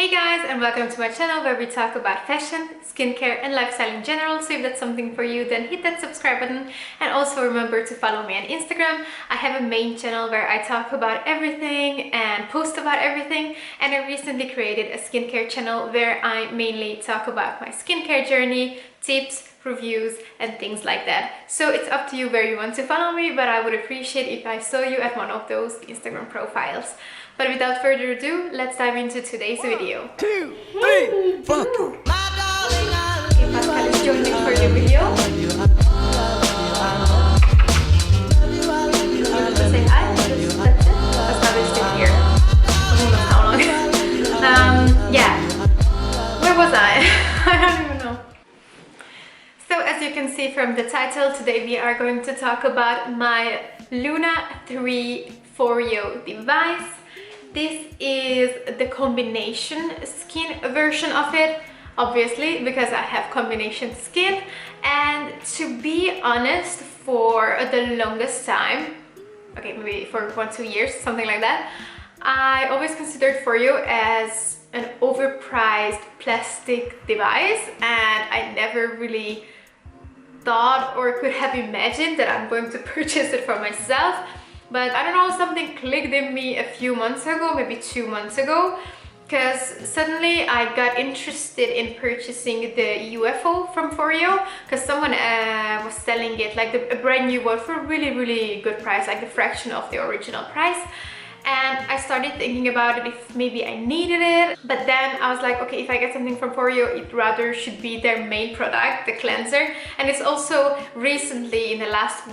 Hey guys, and welcome to my channel where we talk about fashion, skincare and lifestyle in general. So if that's something for you, then hit that subscribe button, and also remember to follow me on Instagram. I have a main channel where I talk about everything and post about everything, and I recently created a skincare channel where I mainly talk about my skincare journey, tips, reviews and things like that. So it's up to you where you want to follow me, but I would appreciate if I saw you at one of those Instagram profiles. But without further ado, let's dive into today's video. 2, 3, 4. Okay, Pascal is joining for the video. Say hi. That's it. Pascal is still here. Who knows how long. Yeah. Where was I? I don't even know. So as you can see from the title, today we are going to talk about my Luna 3 FOREO device. This is the combination skin version of it, obviously, because I have combination skin. And to be honest, for the longest time, okay, maybe for 1-2 years, something like that, I always considered FOREO as an overpriced plastic device, and I never really thought or could have imagined that I'm going to purchase it for myself. But I don't know, something clicked in me a few months ago, maybe 2 months ago, because suddenly I got interested in purchasing the UFO from FOREO, because someone was selling it like a brand new one for a really good price, like a fraction of the original price. And I started thinking about it, if maybe I needed it. But then I was like, okay, if I get something from FOREO, it rather should be their main product, the cleanser. And it's also recently, in the last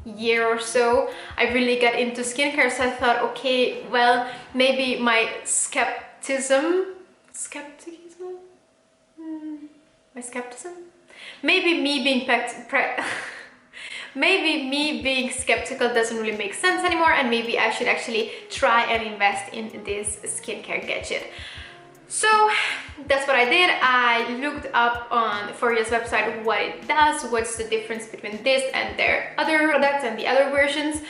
year or so, I really got into skincare. So I thought, okay, well, maybe my skepticism, maybe me being maybe me being skeptical doesn't really make sense anymore, and maybe I should actually try and invest in this skincare gadget. So that's what I did. I looked up on FOREO's website what it does, what's the difference between this and their other products and the other versions.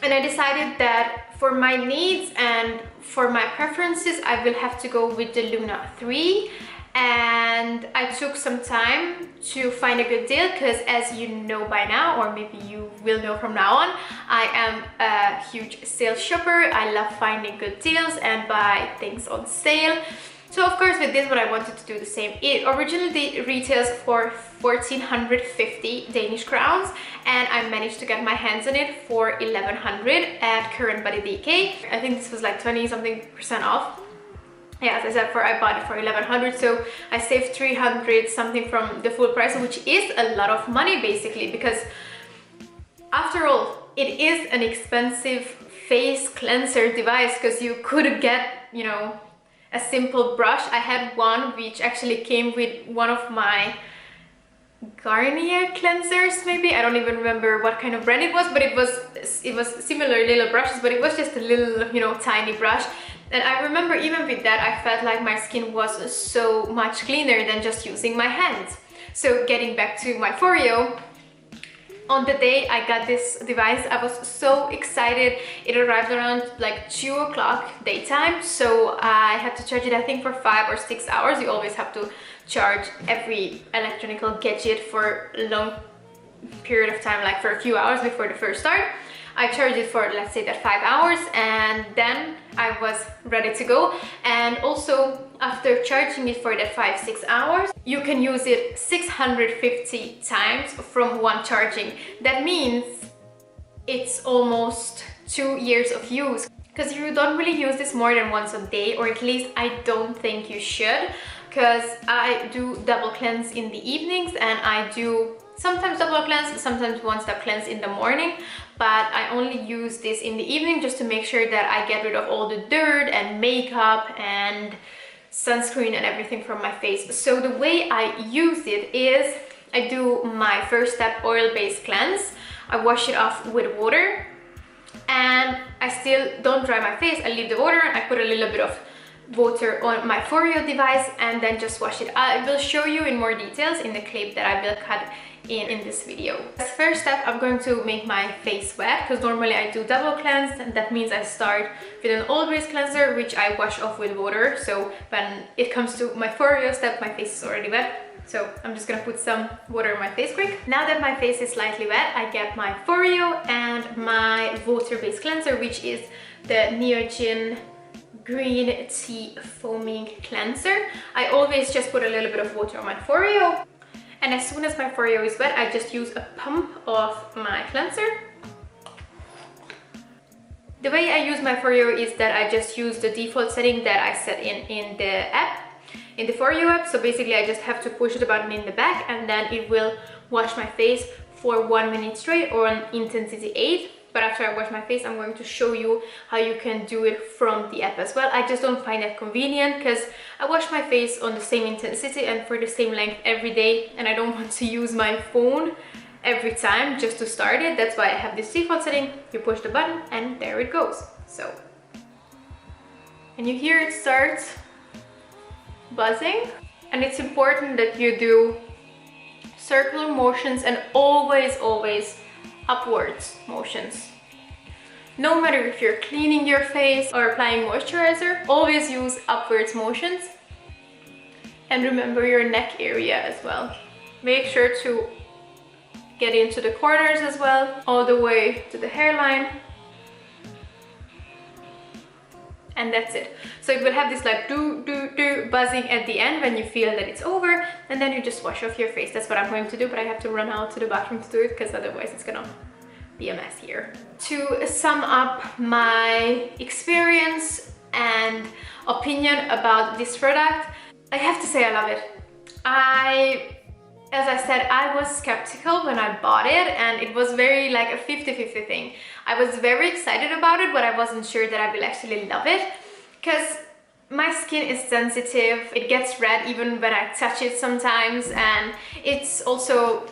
And I decided that for my needs and for my preferences, I will have to go with the Luna 3. And I took some time to find a good deal, because as you know by now, or maybe you will know from now on, I am a huge sales shopper. I love finding good deals and buy things on sale. So of course with this one I wanted to do the same. It originally retails for 1,450 Danish crowns, and I managed to get my hands on it for 1,100 at current body DK. I think this was like 20-something% off. Yeah, as I said, I bought it for 1,100, so I saved 300 something from the full price, which is a lot of money basically, because after all, it is an expensive face cleanser device, because you could get, you know, a simple brush. I had one which actually came with one of my Garnier cleansers, maybe. I don't even remember what kind of brand it was, but it was similar little brushes, but it was just a little, you know, tiny brush. And I remember even with that, I felt like my skin was so much cleaner than just using my hands. So getting back to my FOREO, on the day I got this device, I was so excited. It arrived around like 2 o'clock daytime, so I had to charge it, I think, for 5 or 6 hours. You always have to charge every electronical gadget for a long period of time, like for a few hours before the first start. I charged it for, let's say, that 5 hours, and then I was ready to go. And also after charging it for that 5-6 hours, you can use it 650 times from one charging. That means it's almost 2 years of use, because you don't really use this more than once a day, or at least I don't think you should, because I do double cleanse in the evenings, and I do sometimes double cleanse, sometimes one step cleanse in the morning, but I only use this in the evening just to make sure that I get rid of all the dirt and makeup and sunscreen and everything from my face. So the way I use it is I do my first step oil-based cleanse. I wash it off with water, and I still don't dry my face. I leave the water, and I put a little bit of water on my FOREO device and then just wash it. I will show you in more details in the clip that I will cut in this video. As first step, I'm going to make my face wet, because normally I do double cleanse, and that means I start with an all-base cleanser which I wash off with water. So when it comes to my FOREO step, my face is already wet. So I'm just gonna put some water on my face quick. Now that my face is slightly wet, I get my FOREO and my water-based cleanser, which is the Neogen green tea foaming cleanser. I always just put a little bit of water on my FOREO, and as soon as my FOREO is wet, I just use a pump of my cleanser. The way I use my FOREO is that I just use the default setting that I set in the app, in the FOREO app. So basically I just have to push the button in the back and then it will wash my face for 1 minute straight, or on intensity 8. But after I wash my face, I'm going to show you how you can do it from the app as well. I just don't find that convenient because I wash my face on the same intensity and for the same length every day, and I don't want to use my phone every time just to start it. That's why I have this default setting. You push the button and there it goes. So, and you hear it start buzzing, and it's important that you do circular motions and always upwards motions. No matter if you're cleaning your face or applying moisturizer, always use upwards motions. And remember your neck area as well. Make sure to get into the corners as well, all the way to the hairline. And that's it. So it will have this like do buzzing at the end when you feel that it's over, and then you just wash off your face. That's what I'm going to do, but I have to run out to the bathroom to do it because otherwise it's gonna be a mess here. To sum up my experience and opinion about this product, I have to say I love it. As I said, I was skeptical when I bought it, and it was very like a 50-50 thing. I was very excited about it, but I wasn't sure that I will actually love it because my skin is sensitive. It gets red even when I touch it sometimes, and it's also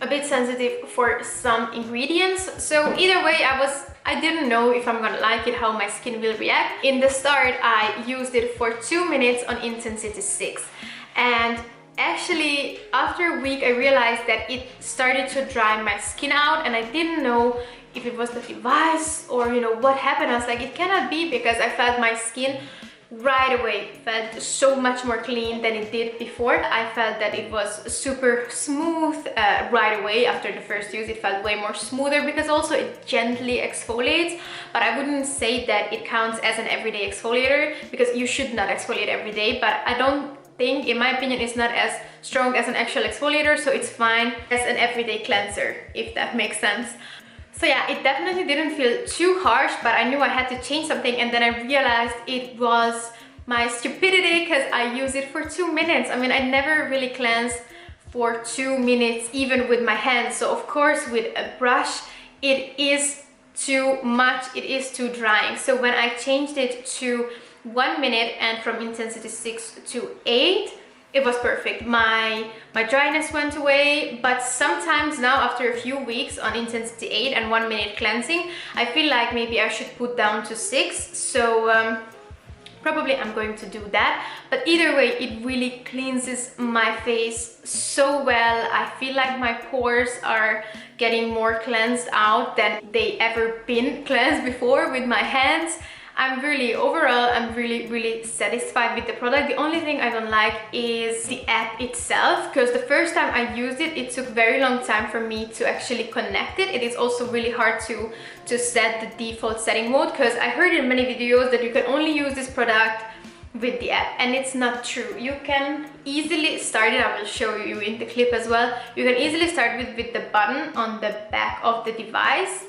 a bit sensitive for some ingredients. So either way, I didn't know if I'm gonna like it, how my skin will react. In the start, I used it for 2 minutes on intensity 6, and actually after a week I realized that it started to dry my skin out, and I didn't know if it was the device or what happened. I was like, it cannot be, because I felt my skin right away felt so much more clean than it did before. I felt that it was super smooth right away. After the first use, it felt way more smoother, because also it gently exfoliates, but I wouldn't say that it counts as an everyday exfoliator, because you should not exfoliate every day. But I don't think, in my opinion, it's not as strong as an actual exfoliator, so it's fine as an everyday cleanser, if that makes sense. So yeah, it definitely didn't feel too harsh, but I knew I had to change something, and then I realized it was my stupidity because I used it for 2 minutes. I mean, I never really cleansed for 2 minutes, even with my hands. So of course, with a brush, it is too much, it is too drying. So when I changed it to 1 minute and from intensity 6 to 8, it was perfect. My dryness went away, but sometimes now after a few weeks on intensity 8 and 1 minute cleansing, I feel like maybe I should put down to 6. So probably I'm going to do that. But either way, it really cleanses my face so well. I feel like my pores are getting more cleansed out than they ever been cleansed before with my hands. Overall, I'm really satisfied with the product. The only thing I don't like is the app itself, because the first time I used it, it took very long time for me to actually connect it. It is also really hard to set the default setting mode, because I heard in many videos that you can only use this product with the app, and it's not true. You can easily start it. I will show you in the clip as well. You can easily start with the button on the back of the device,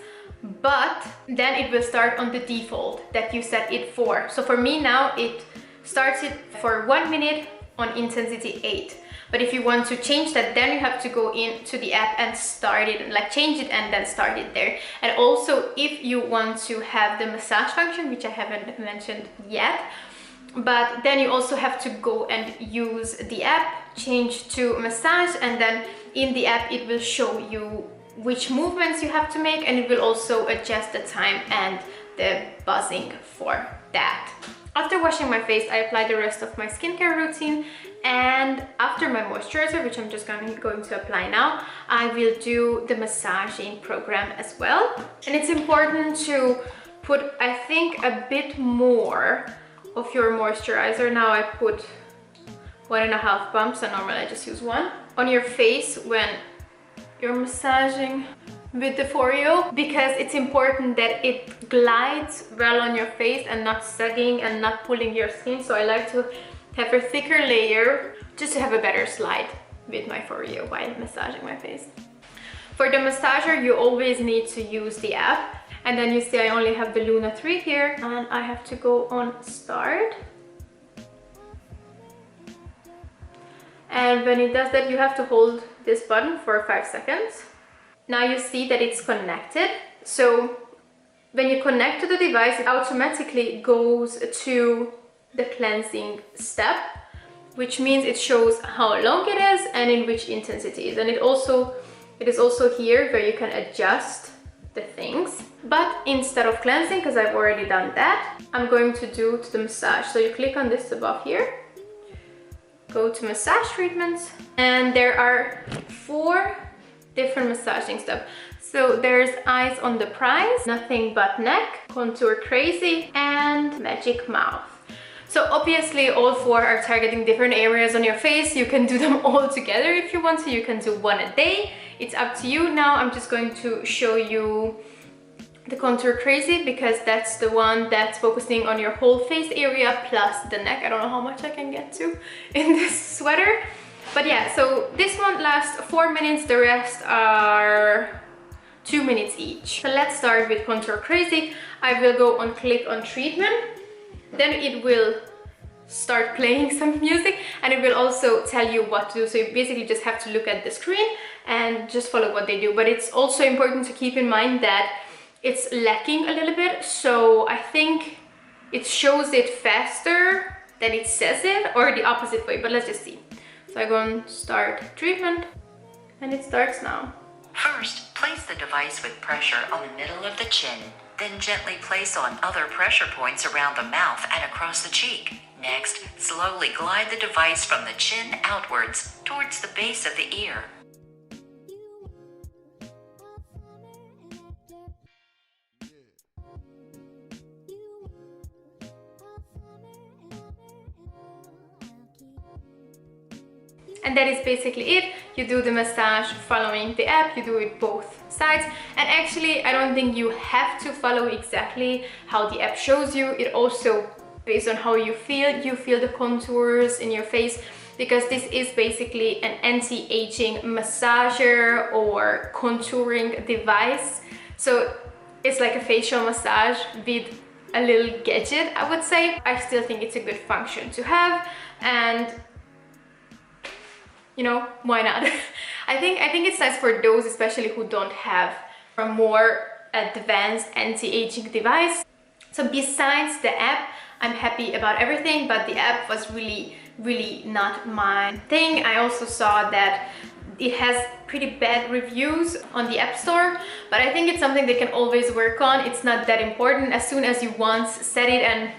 but then it will start on the default that you set it for. So for me now, it starts it for 1 minute on intensity 8. But if you want to change that, then you have to go into the app and start it, like change it and then start it there. And also, if you want to have the massage function, which I haven't mentioned yet, but then you also have to go and use the app, change to massage, and then in the app it will show you which movements you have to make, and it will also adjust the time and the buzzing for that. After washing my face, I apply the rest of my skincare routine, and after my moisturizer, which I'm just going to apply now, I will do the massaging program as well. And it's important to put, I think, a bit more of your moisturizer. Now I put 1.5 pumps, and normally I just use 1 on your face when you're massaging with the FOREO, because it's important that it glides well on your face and not sagging and not pulling your skin. So I like to have a thicker layer just to have a better slide with my FOREO while massaging my face. For the massager, you always need to use the app, and then you see I only have the Luna 3 here, and I have to go on start. And when it does that, you have to hold this button for 5 seconds. Now you see that it's connected. So when you connect to the device, it automatically goes to the cleansing step, which means it shows how long it is and in which intensity it is. And it is also here where you can adjust the things. But instead of cleansing, because I've already done that, I'm going to do to the massage. So you click on this above here, go to massage treatments, and there are 4 different massaging steps. So there's eyes on the prize, nothing but neck, contour crazy, and magic mouth. So obviously all 4 are targeting different areas on your face. You can do them all together if you want to. You can do 1 a day. It's up to you. Now I'm just going to show you the contour crazy, because that's the one that's focusing on your whole face area plus the neck. I don't know how much I can get to in this sweater. But yeah, so this one lasts 4 minutes, the rest are 2 minutes each. So let's start with contour crazy. I will go on click on treatment, then it will start playing some music, and it will also tell you what to do. So you basically just have to look at the screen and just follow what they do. But it's also important to keep in mind that it's lacking a little bit, so I think it shows it faster than it says it, or the opposite way, but let's just see. So I go on start treatment, and it starts now. First, place the device with pressure on the middle of the chin, then gently place on other pressure points around the mouth and across the cheek. Next, slowly glide the device from the chin outwards towards the base of the ear. And that is basically it. You do the massage following the app, you do it both sides. And actually, I don't think you have to follow exactly how the app shows you. It also, based on how you feel the contours in your face, because this is basically an anti-aging massager or contouring device. So it's like a facial massage with a little gadget, I would say. I still think it's a good function to have, and you know, why not? I think it's nice for those especially who don't have a more advanced anti-aging device. So besides the app, I'm happy about everything, but the app was really not my thing. I also saw that it has pretty bad reviews on the App Store, but I think it's something they can always work on. It's not that important. As soon as you once set it and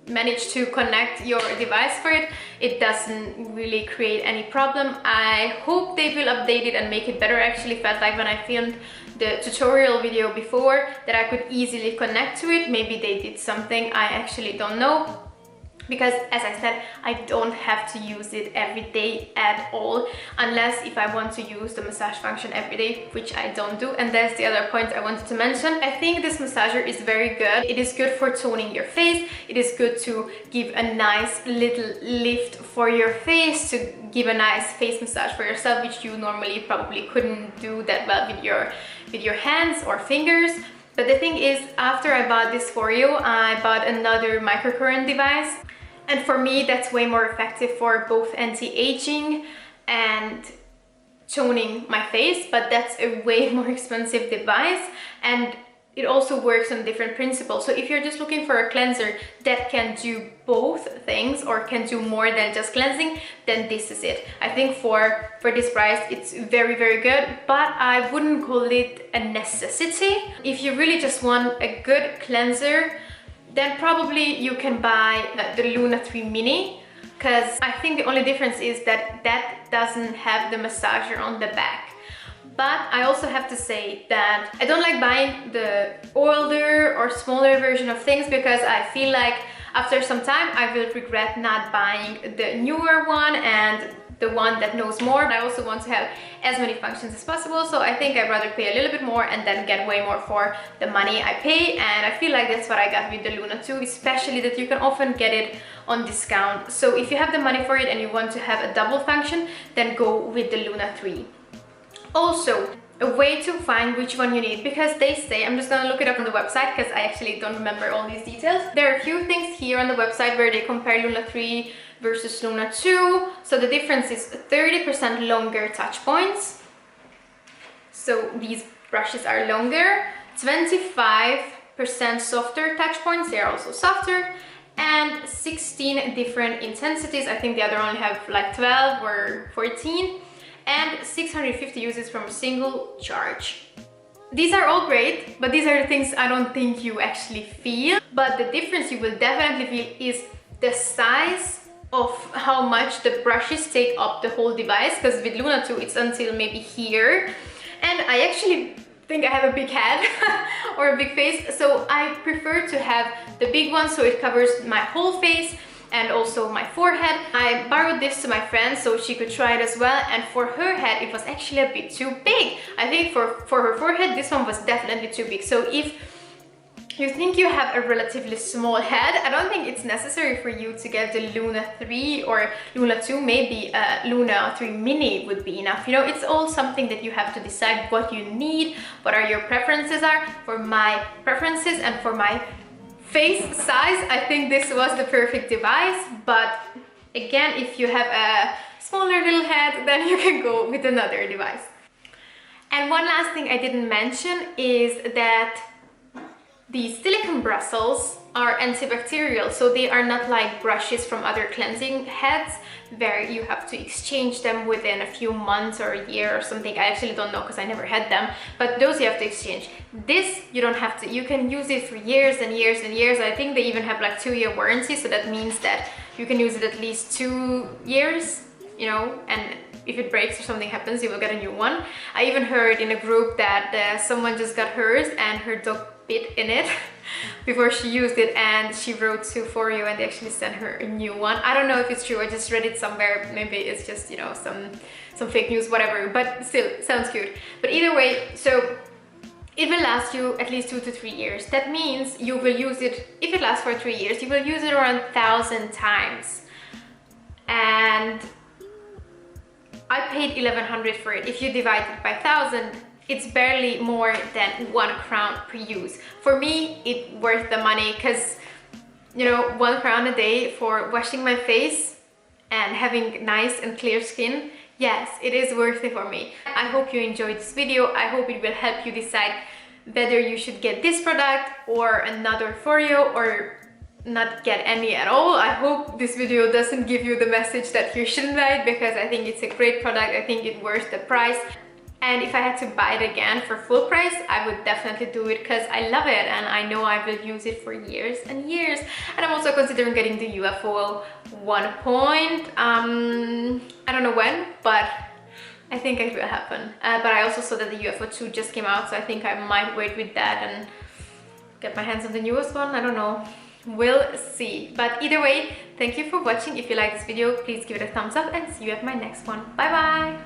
manage to connect your device for it, it doesn't really create any problem. I hope they will update it and make it better. I actually felt like when I filmed the tutorial video before that I could easily connect to it. Maybe they did something, I actually don't know, because as I said, I don't have to use it every day at all, unless if I want to use the massage function every day, which I don't do. And that's the other point I wanted to mention. I think this massager is very good. It is good for toning your face. It is good to give a nice little lift for your face, to give a nice face massage for yourself, which you normally probably couldn't do that well with your hands or fingers. But the thing is, after I bought this FOREO, I bought another microcurrent device. And for me, that's way more effective for both anti-aging and toning my face, but that's a way more expensive device, and it also works on different principles. So if you're just looking for a cleanser that can do both things or can do more than just cleansing, then this is it. I think for this price, it's very good, but I wouldn't call it a necessity. If you really just want a good cleanser then probably you can buy the Luna 3 Mini, because I think the only difference is that that doesn't have the massager on the back. But I also have to say that I don't like buying the older or smaller version of things, because I feel like after some time I will regret not buying the newer one and the one that knows more. I also want to have as many functions as possible, so I think I'd rather pay a little bit more and then get way more for the money I pay, and I feel like that's what I got with the Luna 2, especially that you can often get it on discount. So if you have the money for it and you want to have a double function, then go with the Luna 3. Also, a way to find which one you need, because they say, I'm just gonna look it up on the website because I actually don't remember all these details. There are a few things here on the website where they compare Luna 3 versus Luna 2. So the difference is 30% longer touch points. So these brushes are longer. 25% softer touch points, they are also softer. And 16 different intensities. I think the other one have like 12 or 14. And 650 uses from a single charge. These are all great, but these are the things I don't think you actually feel. But the difference you will definitely feel is the size of how much the brushes take up the whole device, because with Luna 2 it's until maybe here. And I actually think I have a big head or a big face, so I prefer to have the big one so it covers my whole face and also my forehead. I borrowed this to my friend so she could try it as well, and for her head it was actually a bit too big. I think for her forehead this one was definitely too big. So if you think you have a relatively small head, I don't think it's necessary for you to get the Luna 3 or Luna 2. Maybe Luna 3 Mini would be enough. You know, it's all something that you have to decide what you need, what are your preferences are. For my preferences and for my face size, I think this was the perfect device. But again, if you have a smaller little head, then you can go with another device. And one last thing I didn't mention is that these silicone bristles are antibacterial, so they are not like brushes from other cleansing heads where you have to exchange them within a few months or a year or something. I actually don't know because I never had them, but those you have to exchange. This you don't have to. You can use it for years and years and years. I think they even have like 2-year warranty, so that means that you can use it at least 2 years, you know, and if it breaks or something happens, you will get a new one. I even heard in a group that someone just got hers and her dog bit in it before she used it, and she wrote to FOREO and they actually sent her a new one. I don't know if it's true, I just read it somewhere. Maybe it's just, you know, some fake news, whatever, but still, sounds cute. But either way, so it will last you at least 2 to 3 years. That means you will use it, if it lasts for 3 years, you will use it around 1,000 times. And I paid 1,100 for it. If you divide it by 1,000, it's barely more than £1 per use. For me, it's worth the money because, you know, £1 a day for washing my face and having nice and clear skin, yes, it is worth it for me. I hope you enjoyed this video. I hope it will help you decide whether you should get this product or another FOREO or not get any at all. I hope this video doesn't give you the message that you shouldn't buy it, because I think it's a great product. I think it's worth the price. And if I had to buy it again for full price, I would definitely do it because I love it and I know I will use it for years and years. And I'm also considering getting the UFO 1 point. I don't know when, but I think it will happen. But I also saw that the UFO 2 just came out, so I think I might wait with that and get my hands on the newest one. I don't know. We'll see. But either way, thank you for watching. If you like this video, please give it a thumbs up and see you at my next one. Bye bye!